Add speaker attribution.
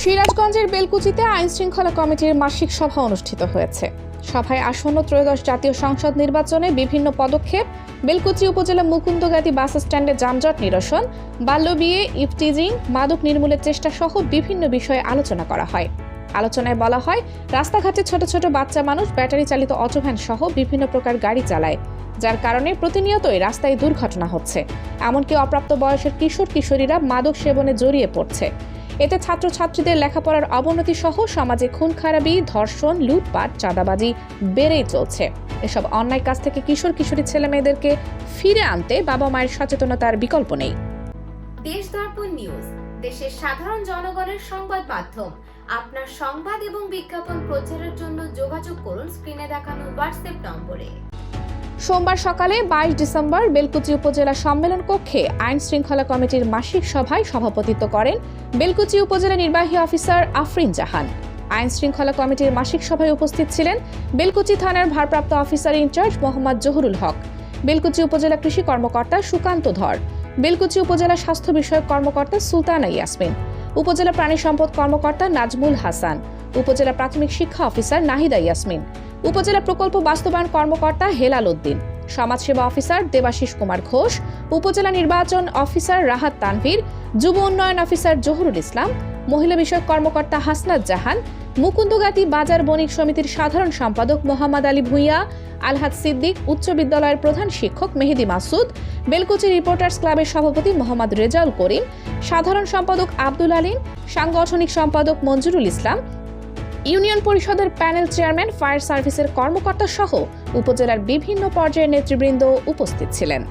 Speaker 1: সিরাজগঞ্জের বেলকুচিতে আইনশৃঙ্খলা কমিটির মাসিক সভা অনুষ্ঠিত হয়েছে। সভায় আসন্ন ত্রয়োদশ জাতীয় সংসদ নির্বাচনে বিভিন্ন পদক্ষেপ, বেলকুচি উপজেলা মুকুন্দগাতি বাস স্ট্যান্ডে যানজট নিরসন, বাল্যবিয়ে, ইফটিজিং, মাদক নির্মূলের চেষ্টা সহ বিভিন্ন বিষয়ে আলোচনা করা হয়। আলোচনায় বলা হয়, রাস্তাঘাটে ছোট ছোট বাচ্চা মানুষ ব্যাটারি চালিত অটোভ্যান সহ বিভিন্ন প্রকার গাড়ি চালায়, যার কারণে প্রতিনিয়তই রাস্তায় দুর্ঘটনা হচ্ছে। এমনকি অপ্রাপ্ত বয়সের কিশোর কিশোরীরা মাদক সেবনে জড়িয়ে পড়ছে। এতে ছাত্রছাত্রীদের লেখাপড়ার অবনতি সহ সমাজে খুন খারাপি, ধর্ষণ, লুটপাট, চাঁদাবাজি বেড়েই চলছে। এসব অন্যায় কাজ থেকে কিশোর কিশোরী ছেলে মেয়েদেরকে ফিরে আনতে বাবা মায়ের সচেতনতার বিকল্প নেই।
Speaker 2: দেশ দর্পণ নিউজ, দেশের সাধারণ জনগণের সংবাদ মাধ্যম। আপনার সংবাদ এবং বিজ্ঞাপন প্রচারের জন্য যোগাযোগ করুন স্ক্রিনে দেখানো হোয়াটসঅ্যাপ নম্বরে।
Speaker 1: সোমবার সকালে 22 ডিসেম্বর বেলকুচি উপজেলা সম্মেলন কক্ষে আইন শৃঙ্খলা কমিটির মাসিক সভায় সভাপতিত্ব করেন বেলকুচি উপজেলা নির্বাহী অফিসার আফরিন জাহান। আইন শৃঙ্খলা কমিটির মাসিক সভায় উপস্থিত ছিলেন বেলকুচি থানার ভারপ্রাপ্ত অফিসার ইনচার্জ মোহাম্মদ জহুরুল হক, বেলকুচি উপজেলা কৃষি কর্মকর্তা সুকান্ত ধর, বেলকুচি উপজেলা স্বাস্থ্য বিষয়ক কর্মকর্তা সুলতানা ইয়াসমিন, উপজেলা প্রাণী সম্পদ কর্মকর্তা নাজমুল হাসান, উপজেলা প্রাথমিক শিক্ষা অফিসার নাহিদা ইয়াসমিন, উপজেলা প্রকল্প বাস্তবায়ন কর্মকর্তা হেলাল উদ্দিন, সমাজসেবা অফিসার দেবাশিস কুমার ঘোষ, উপজেলা নির্বাচন অফিসার রাহাত তানভীর, যুব উন্নয়ন অফিসার জহুরুল ইসলাম, মহিলা বিষয়ক কর্মকর্তা হাসনাত জাহান, মুকুন্দগাতি বাজার বণিক সমিতির সাধারণ সম্পাদক মোহাম্মদ আলী ভুঁইয়া, আলহাদ সিদ্দিক, উচ্চ বিদ্যালয়ের প্রধান শিক্ষক মেহেদি মাসুদ, বেলকুচি রিপোর্টার্স ক্লাবের সভাপতি মোহাম্মদ রেজাউল করিম, সাধারণ সম্পাদক আব্দুল আলীম, সাংগঠনিক সম্পাদক মঞ্জুরুল ইসলাম, ইউনিয়ন পরিষদের প্যানেল চেয়ারম্যান, ফায়ার সার্ভিসের কর্মকর্তা সহ উপজেলার বিভিন্ন পর্যায়ের নেতৃবৃন্দ উপস্থিত ছিলেন।